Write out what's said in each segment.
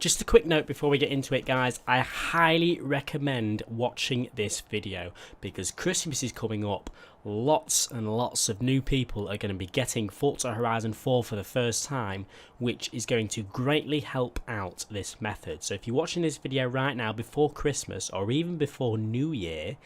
Just a quick note before we get into it, guys. I highly recommend watching this video because Christmas is coming up. Lots and lots of new people are going to be getting Forza Horizon 4 for the first time, which is going to greatly help out this method. So if you're watching this video right now before Christmas or even before New Year,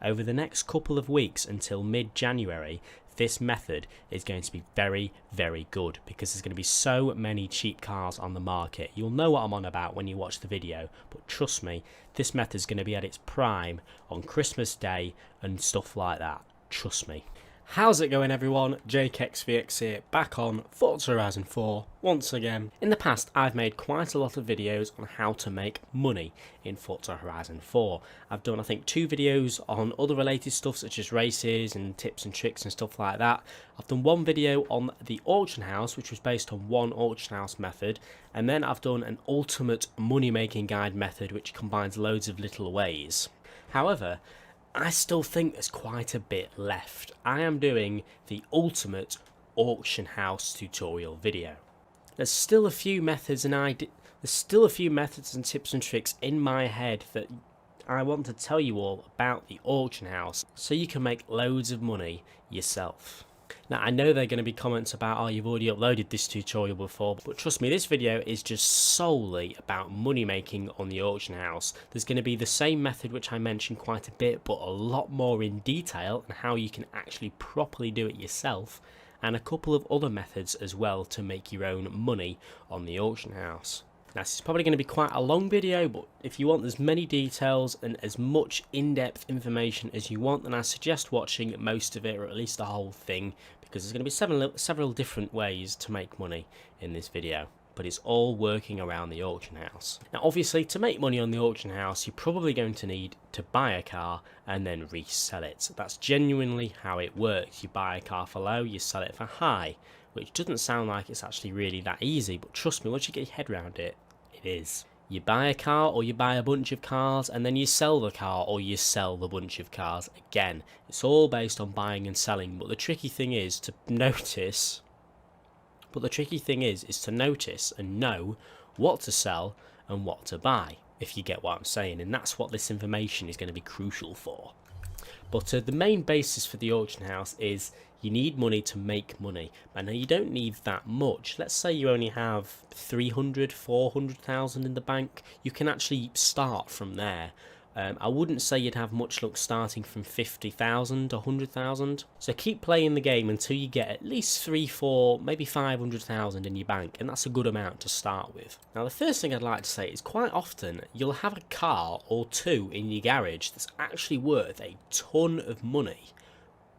over the next couple of weeks until mid-January, this method is going to be very, very good because there's going to be so many cheap cars on the market. You'll know what I'm on about when you watch the video, but trust me, this method is going to be at its prime on Christmas Day and stuff like that. Trust me. How's it going, everyone? JakeXVX here, back on Forza Horizon 4 once again. In the past, I've made quite a lot of videos on how to make money in Forza Horizon 4. I've done, I think, 2 videos on other related stuff such as races and tips and tricks and stuff like that. I've done 1 video on the auction house, which was based on one auction house method, and then I've done an ultimate money making guide method which combines loads of little ways. However, I still think there's quite a bit left. I am doing the ultimate auction house tutorial video. There's still a few methods and tips and tricks in my head that I want to tell you all about the auction house so you can make loads of money yourself. Now, I know there are going to be comments about, oh, you've already uploaded this tutorial before, but trust me, this video is just solely about money making on the auction house. There's going to be the same method which I mentioned quite a bit, but a lot more in detail and how you can actually properly do it yourself, and a couple of other methods as well to make your own money on the auction house. Now, this is probably going to be quite a long video, but if you want as many details and as much in-depth information as you want, then I suggest watching most of it, or at least the whole thing, because there's going to be several different ways to make money in this video. But it's all working around the auction house. Now, obviously, to make money on the auction house, you're probably going to need to buy a car and then resell it. That's genuinely how it works. You buy a car for low, you sell it for high, which doesn't sound like it's actually really that easy, but trust me, once you get your head around it, it is. You buy a car or you buy a bunch of cars and then you sell the car or you sell the bunch of cars. Again, it's all based on buying and selling, but the tricky thing is to notice and know what to sell and what to buy, if you get what I'm saying, and that's what this information is going to be crucial for. But the main basis for the auction house is you need money to make money. And you don't need that much. Let's say you only have 300, 400,000 in the bank. You can actually start from there. I wouldn't say you'd have much luck starting from 50,000 or 100,000. So keep playing the game until you get at least 3, 4, maybe 500,000 in your bank, and that's a good amount to start with. Now, the first thing I'd like to say is quite often you'll have a car or 2 in your garage that's actually worth a ton of money,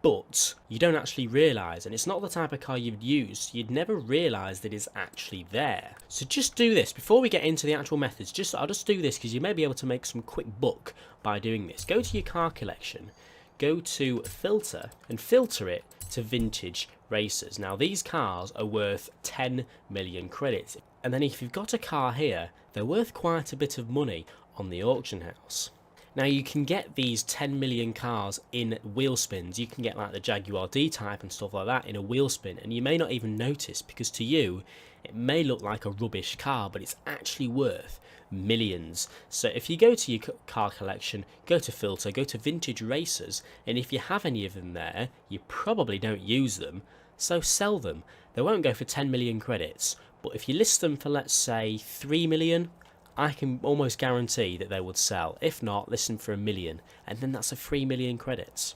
but you don't actually realise, and it's not the type of car you'd use, you'd never realise that it's actually there. So just do this, before we get into the actual methods, I'll just do this because you may be able to make some quick buck by doing this. Go to your car collection, go to filter, and filter it to vintage racers. Now, these cars are worth 10 million credits, and then if you've got a car here, they're worth quite a bit of money on the auction house. Now, you can get these 10 million cars in wheel spins. You can get like the Jaguar D-Type and stuff like that in a wheel spin, and you may not even notice because to you it may look like a rubbish car, but it's actually worth millions. So if you go to your car collection, go to filter, go to vintage racers, and if you have any of them there, you probably don't use them, so sell them. They won't go for 10 million credits, but if you list them for, let's say, 3 million, I can almost guarantee that they would sell. If not, list them for $1 million, and then that's a 3 million credits.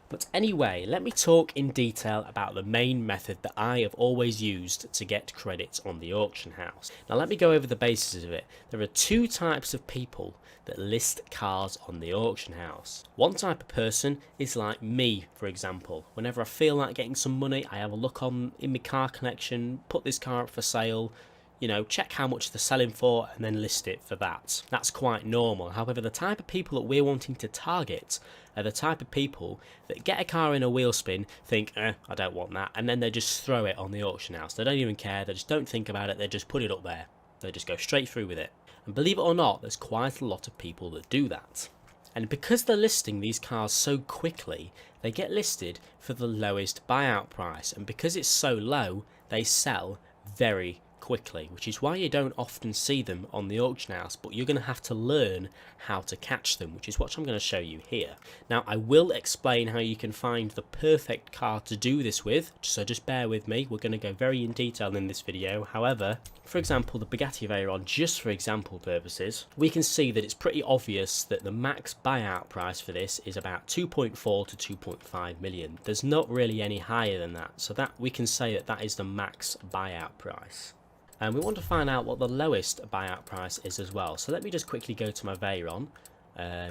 But anyway, let me talk in detail about the main method that I have always used to get credits on the auction house. Now, let me go over the basis of it. There are 2 types of people that list cars on the auction house. One type of person is like me, for example. Whenever I feel like getting some money, I have a look in my car collection, put this car up for sale, you know, check how much they're selling for and then list it for that. That's quite normal. However, the type of people that we're wanting to target are the type of people that get a car in a wheel spin, think, I don't want that, and then they just throw it on the auction house. They don't even care, they just don't think about it, they just put it up there. They just go straight through with it. And believe it or not, there's quite a lot of people that do that. And because they're listing these cars so quickly, they get listed for the lowest buyout price, and because it's so low, they sell very quickly, which is why you don't often see them on the auction house, but you're going to have to learn how to catch them, which is what I'm going to show you here. Now, I will explain how you can find the perfect car to do this with, so just bear with me. We're going to go very in detail in this video. However, for example, the Bugatti Veyron, just for example purposes, we can see that it's pretty obvious that the max buyout price for this is about 2.4 to 2.5 million. There's not really any higher than that, so that we can say that that is the max buyout price. And we want to find out what the lowest buyout price is as well. So let me just quickly go to my Veyron.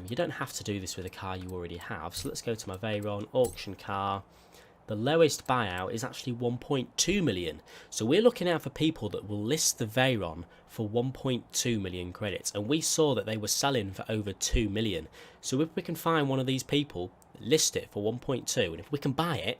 You don't have to do this with a car you already have. So let's go to my Veyron auction car. The lowest buyout is actually 1.2 million. So we're looking out for people that will list the Veyron for 1.2 million credits. And we saw that they were selling for over 2 million. So if we can find one of these people, list it for 1.2, and if we can buy it,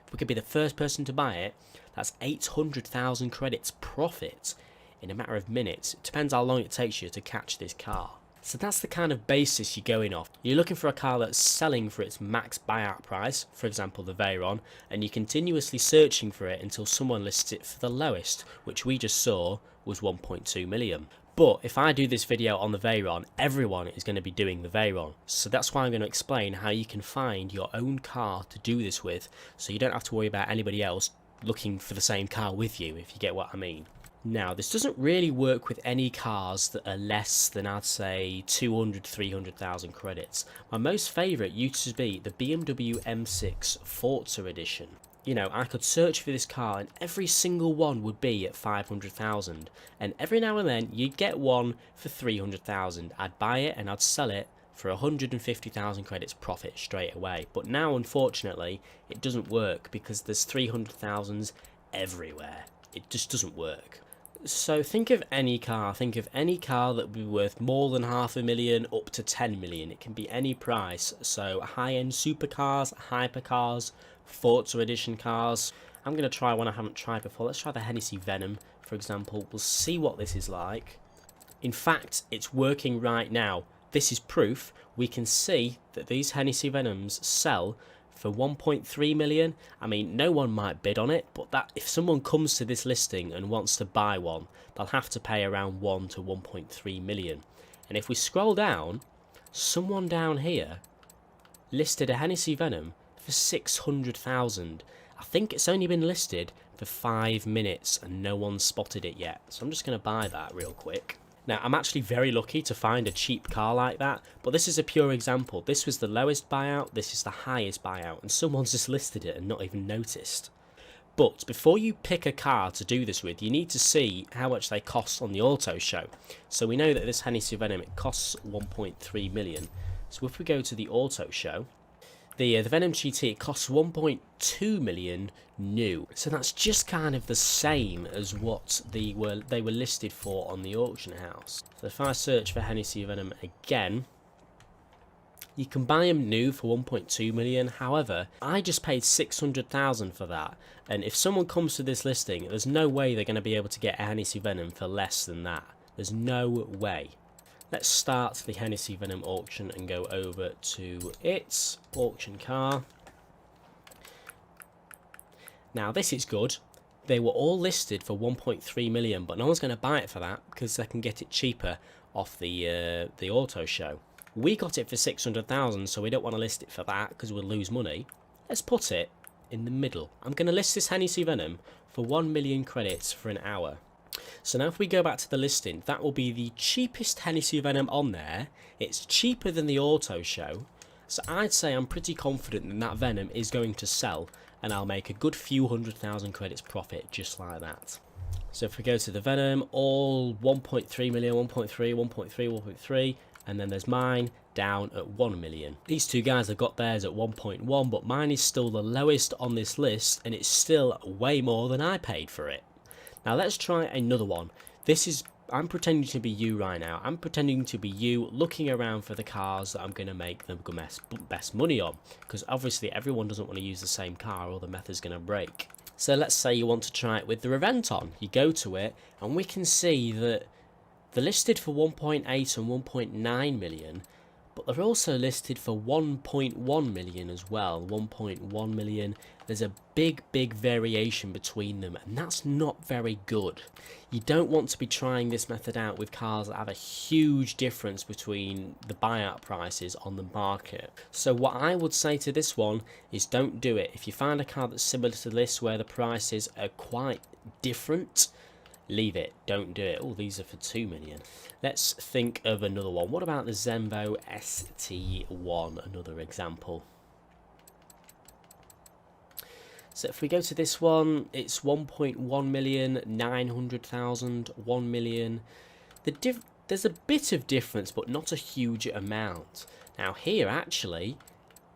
if we could be the first person to buy it, that's 800,000 credits profit in a matter of minutes. It depends how long it takes you to catch this car. So that's the kind of basis you're going off. You're looking for a car that's selling for its max buyout price, for example the Veyron, and you're continuously searching for it until someone lists it for the lowest, which we just saw was 1.2 million. But if I do this video on the Veyron, everyone is going to be doing the Veyron. So that's why I'm going to explain how you can find your own car to do this with, so you don't have to worry about anybody else looking for the same car with you, if you get what I mean. Now, this doesn't really work with any cars that are less than, I'd say, 200, 300,000 credits. My most favourite used to be the BMW M6 Forza edition. You know, I could search for this car and every single one would be at 500,000. And every now and then you'd get one for 300,000. I'd buy it and I'd sell it for 150,000 credits profit straight away. But now, unfortunately, it doesn't work because there's 300,000s everywhere. It just doesn't work. So think of any car. Think of any car that would be worth more than 500,000 up to 10 million. It can be any price. So high-end supercars, hypercars, Forza edition cars. I'm going to try one I haven't tried before. Let's try the Hennessy Venom, for example. We'll see what this is like. In fact, it's working right now. This is proof. We can see that these Hennessy Venoms sell for 1.3 million. I mean, no one might bid on it, but that if someone comes to this listing and wants to buy one, they'll have to pay around 1 to 1.3 million. And if we scroll down, someone down here listed a Hennessy Venom for 600,000. I think it's only been listed for 5 minutes and no one's spotted it yet. So I'm just going to buy that real quick. Now, I'm actually very lucky to find a cheap car like that, but this is a pure example. This was the lowest buyout, this is the highest buyout, and someone's just listed it and not even noticed. But before you pick a car to do this with, you need to see how much they cost on the auto show. So we know that this Hennessy Venom, it costs 1.3 million. So if we go to the auto show, the Venom GT, it costs 1.2 million new. So that's just kind of the same as what they were listed for on the auction house. So if I search for Hennessy Venom again, you can buy them new for 1.2 million. However, I just paid 600,000 for that. And if someone comes to this listing, there's no way they're going to be able to get a Hennessy Venom for less than that. There's no way. Let's start the Hennessy Venom auction and go over to its auction car. Now this is good. They were all listed for 1.3 million, but no one's going to buy it for that because they can get it cheaper off the auto show. We got it for 600,000, so we don't want to list it for that because we'll lose money. Let's put it in the middle. I'm going to list this Hennessy Venom for 1 million credits for an hour. So now if we go back to the listing, that will be the cheapest Hennessy Venom on there. It's cheaper than the auto show. So I'd say I'm pretty confident that that Venom is going to sell and I'll make a good few 100,000 credits profit just like that. So if we go to the Venom, all 1.3 million, 1.3, 1.3, 1.3, and then there's mine down at 1 million. These two guys have got theirs at 1.1, but mine is still the lowest on this list and it's still way more than I paid for it. Now let's try another one. I'm pretending to be you right now. I'm pretending to be you looking around for the cars that I'm going to make the best money on. Because obviously everyone doesn't want to use the same car or the method's going to break. So let's say you want to try it with the Reventon. You go to it and we can see that they're listed for 1.8 and 1.9 million. But they're also listed for 1.1 million as well. 1.1 million. There's a big variation between them, and that's not very good. You don't want to be trying this method out with cars that have a huge difference between the buyout prices on the market. So what I would say to this one is don't do it. If you find a car that's similar to this where the prices are quite different, leave it. Don't do it. Oh, these are for 2 million. Let's think of another one. What about the Zembo ST1? Another example. So if we go to this one, it's 1.1 million, 900,000, 1 million. There's a bit of difference, but not a huge amount. Now here, actually,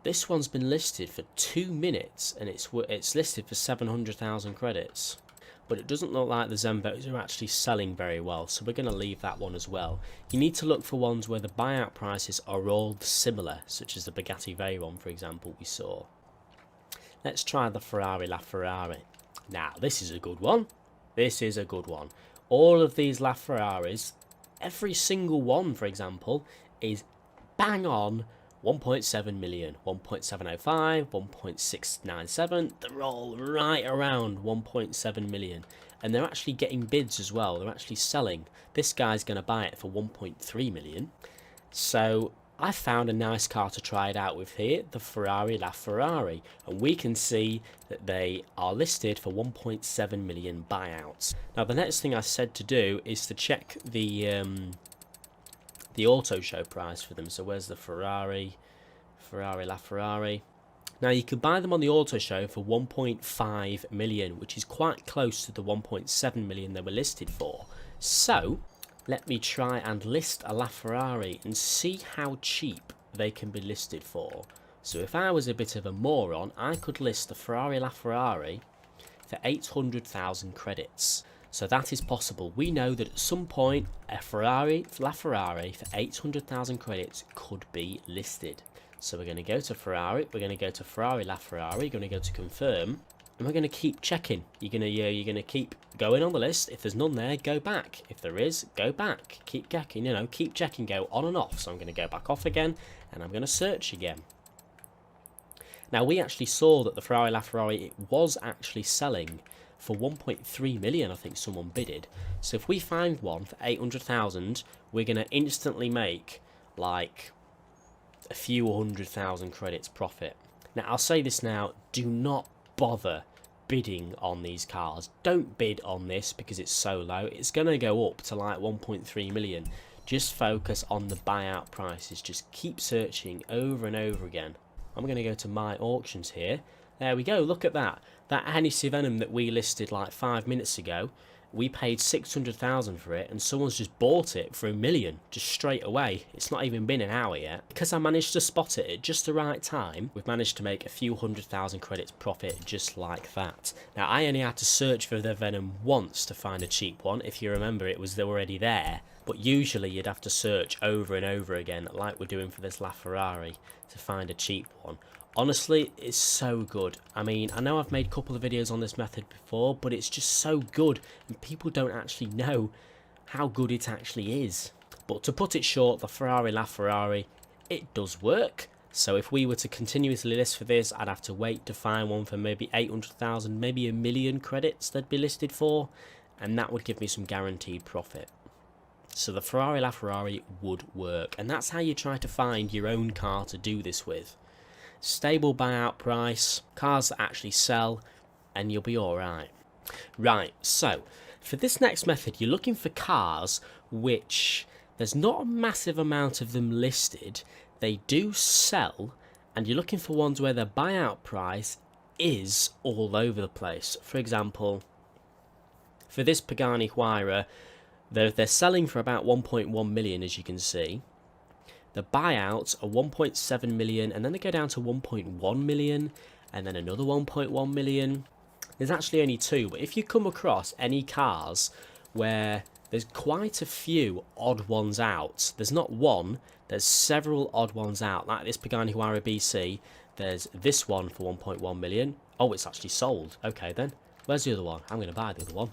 this one's been listed for 2 minutes, and it's listed for 700,000 credits. But it doesn't look like the Zembos are actually selling very well, so we're going to leave that one as well. You need to look for ones where the buyout prices are all similar, such as the Bugatti Veyron, for example, we saw. Let's try the Ferrari LaFerrari. Now, this is a good one. This is a good one. All of these LaFerraris, every single one, for example, is bang on 1.7 million, 1.705, 1.697, they're all right around 1.7 million. And they're actually getting bids as well, they're actually selling. This guy's going to buy it for 1.3 million. So I found a nice car to try it out with here, the Ferrari LaFerrari. And we can see that they are listed for 1.7 million buyouts. Now the next thing I said to do is to check the auto show price for them. So where's the Ferrari LaFerrari? Now you can buy them on the auto show for 1.5 million, which is quite close to the 1.7 million they were listed for. So let me try and list a LaFerrari and see how cheap they can be listed for. So if I was a bit of a moron, I could list the Ferrari LaFerrari for 800,000 credits. So that is possible. We know that at some point a LaFerrari for 800,000 credits could be listed. So we're going to go to Ferrari, we're going to go to Ferrari LaFerrari, we're going to go to confirm, and we're going to keep checking. You're going to keep going on the list. If there's none there, go back. If there is, go back. Keep checking, keep checking, go on and off. So I'm going to go back off again, and I'm going to search again. Now we actually saw that the Ferrari LaFerrari, it was actually selling for 1.3 million, I think someone bidded. So if we find one for 800,000, we're going to instantly make like a few 100,000 credits profit. Now I'll say this now, do not bother bidding on these cars. Don't bid on this because it's so low. It's going to go up to like 1.3 million. Just focus on the buyout prices. Just keep searching over and over again. I'm going to go to my auctions here. There we go, look at that. That Hennessy Venom that we listed like 5 minutes ago, we paid 600,000 for it, and someone's just bought it for $1 million, just straight away. It's not even been an hour yet. Because I managed to spot it at just the right time, we've managed to make a few 100,000 credits profit just like that. Now, I only had to search for the Venom once to find a cheap one. If you remember, it was already there. But usually you'd have to search over and over again, like we're doing for this LaFerrari, to find a cheap one. Honestly, it's so good. I mean, I know I've made a couple of videos on this method before, but it's just so good, and people don't actually know how good it actually is. But to put it short, the Ferrari LaFerrari, it does work. So if we were to continuously list for this, I'd have to wait to find one for maybe 800,000, maybe $1 million credits they'd be listed for, and that would give me some guaranteed profit. So the Ferrari LaFerrari would work, and that's how you try to find your own car to do this with. Stable buyout price, cars that actually sell, and you'll be alright. Right, so for this next method, you're looking for cars which there's not a massive amount of them listed, they do sell, and you're looking for ones where the buyout price is all over the place. For example, for this Pagani Huayra, they're selling for about 1.1 million, as you can see. The buyouts are 1.7 million, and then they go down to 1.1 million, and then another 1.1 million. There's actually only two, but if you come across any cars where there's quite a few odd ones out, there's not one, there's several odd ones out, like this Pagani Huayra BC, there's this one for 1.1 million. Oh, it's actually sold. Okay then. Where's the other one? I'm going to buy the other one.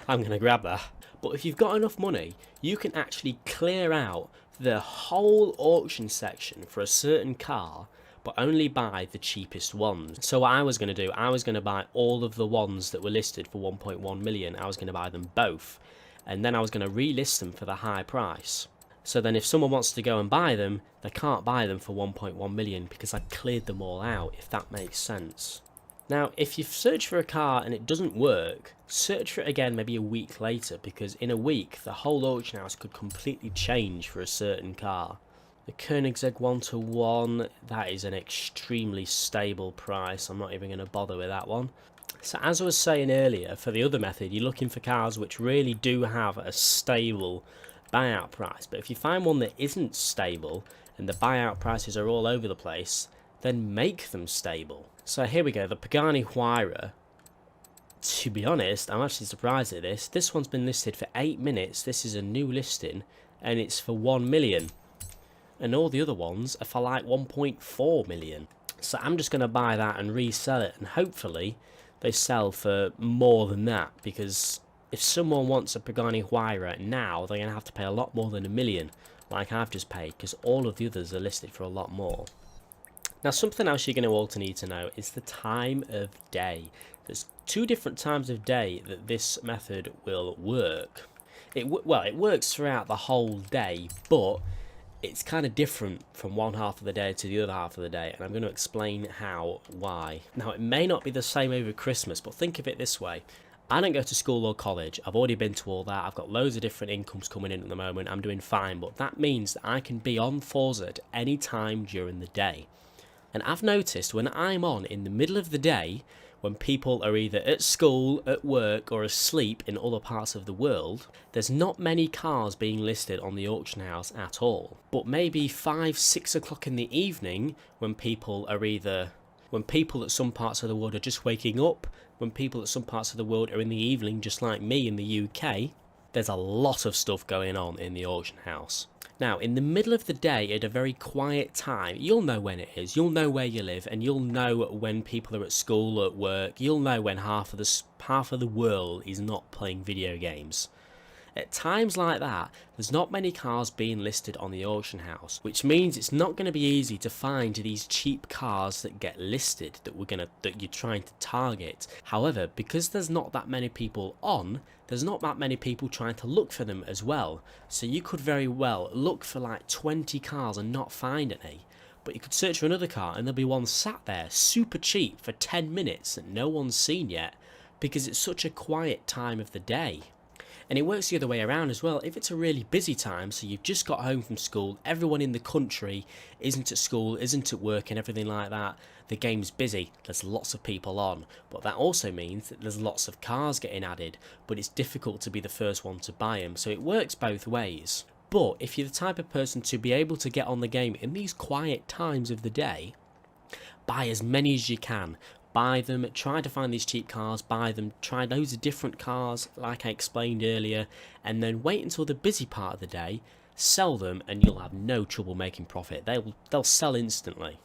I'm going to grab that. But if you've got enough money, you can actually clear out the whole auction section for a certain car, but only buy the cheapest ones. So what I was going to do, I was going to buy all of the ones that were listed for 1.1 million. I was going to buy them both, and then I was going to relist them for the high price. So then if someone wants to go and buy them, they can't buy them for 1.1 million because I cleared them all out, if that makes sense. Now, if you search for a car and it doesn't work, search for it again maybe a week later, because in a week the whole auction house could completely change for a certain car. The Koenigsegg 1-to-1, that is an extremely stable price. I'm not even going to bother with that one. So as I was saying earlier, for the other method, you're looking for cars which really do have a stable buyout price. But if you find one that isn't stable and the buyout prices are all over the place, then make them stable. So here we go, the Pagani Huayra. To be honest, I'm actually surprised at this. This one's been listed for 8 minutes. This is a new listing and it's for 1 million. And all the other ones are for like 1.4 million. So I'm just going to buy that and resell it, and hopefully they sell for more than that, because if someone wants a Pagani Huayra now, they're going to have to pay a lot more than 1 million, like I've just paid, because all of the others are listed for a lot more. Now, something else you're going to all need to know is the time of day. There's 2 different times of day that this method will work. It works throughout the whole day, but it's kind of different from one half of the day to the other half of the day, and I'm going to explain why. Now, it may not be the same over Christmas, but think of it this way. I don't go to school or college. I've already been to all that. I've got loads of different incomes coming in at the moment. I'm doing fine, but that means that I can be on Forza at any time during the day. And I've noticed when I'm on in the middle of the day, when people are either at school, at work, or asleep in other parts of the world, there's not many cars being listed on the auction house at all. But maybe 5, 6 o'clock in the evening, when people at some parts of the world are just waking up, when people at some parts of the world are in the evening, just like me in the UK, there's a lot of stuff going on in the auction house. Now, in the middle of the day, at a very quiet time, you'll know when it is, you'll know where you live, and you'll know when people are at school or at work. You'll know when half of the world is not playing video games. At times like that, there's not many cars being listed on the auction house, which means it's not going to be easy to find these cheap cars that get listed that you're trying to target. However, because there's not that many people on, there's not that many people trying to look for them as well. So you could very well look for like 20 cars and not find any. But you could search for another car and there'll be one sat there super cheap for 10 minutes that no one's seen yet, because it's such a quiet time of the day. And it works the other way around as well. If it's a really busy time, so you've just got home from school, everyone in the country isn't at school, isn't at work and everything like that, the game's busy, there's lots of people on. But that also means that there's lots of cars getting added, but it's difficult to be the first one to buy them. So it works both ways. But if you're the type of person to be able to get on the game in these quiet times of the day, buy as many as you can. Buy them, try to find these cheap cars, buy them, try loads of different cars like I explained earlier, and then wait until the busy part of the day, sell them, and you'll have no trouble making profit. They'll sell instantly.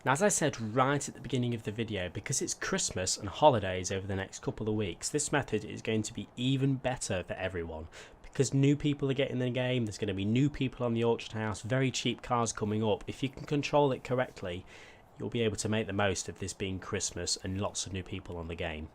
Now, as I said right at the beginning of the video, because it's Christmas and holidays over the next couple of weeks, this method is going to be even better for everyone. Because new people are getting the game, there's going to be new people on the auction house, very cheap cars coming up. If you can control it correctly, you'll be able to make the most of this being Christmas and lots of new people on the game.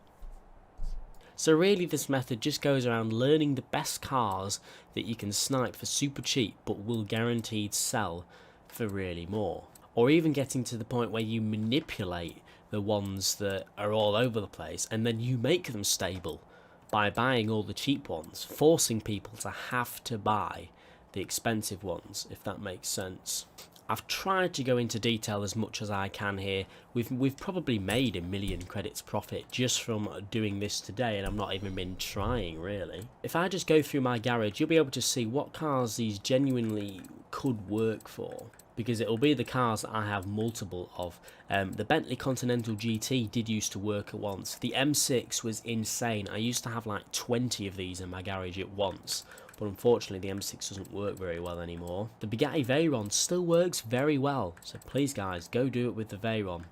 So really this method just goes around learning the best cars that you can snipe for super cheap but will guaranteed sell for really more. Or even getting to the point where you manipulate the ones that are all over the place and then you make them stable by buying all the cheap ones, forcing people to have to buy the expensive ones, if that makes sense. I've tried to go into detail as much as I can here. We've probably made 1 million credits profit just from doing this today, and I've not even been trying really. If I just go through my garage, you'll be able to see what cars these genuinely could work for, because it'll be the cars that I have multiple of. The Bentley Continental GT did used to work at once. The M6 was insane. I used to have like 20 of these in my garage at once. But unfortunately the M6 doesn't work very well anymore. The Bugatti Veyron still works very well, so please guys, go do it with the Veyron.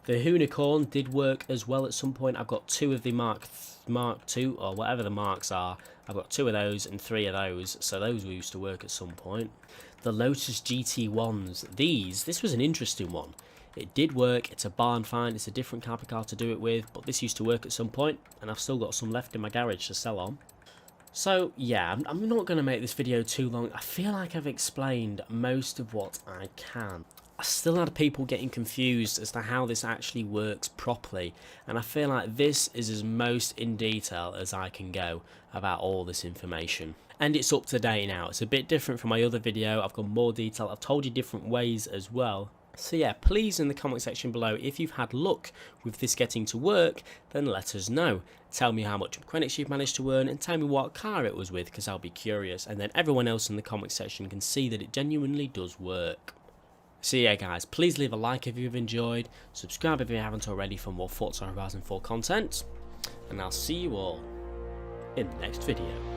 The Unicorn did work as well at some point. I've got 2 of the Mark II, or whatever the marks are. I've got 2 of those and 3 of those, so those used to work at some point. The Lotus GT1s, this was an interesting one. It did work, it's a barn find, it's a different type of car to do it with, but this used to work at some point, and I've still got some left in my garage to sell on. So yeah, I'm not going to make this video too long. I feel like I've explained most of what I can. I still had people getting confused as to how this actually works properly, and I feel like this is as most in detail as I can go about all this information. And it's up to date now. It's a bit different from my other video. I've got more detail. I've told you different ways as well. So yeah, please in the comment section below, if you've had luck with this getting to work, then let us know. Tell me how much credits you've managed to earn and tell me what car it was with, because I'll be curious. And then everyone else in the comment section can see that it genuinely does work. So yeah guys, please leave a like if you've enjoyed, subscribe if you haven't already for more Forza Horizon 4 content, and I'll see you all in the next video.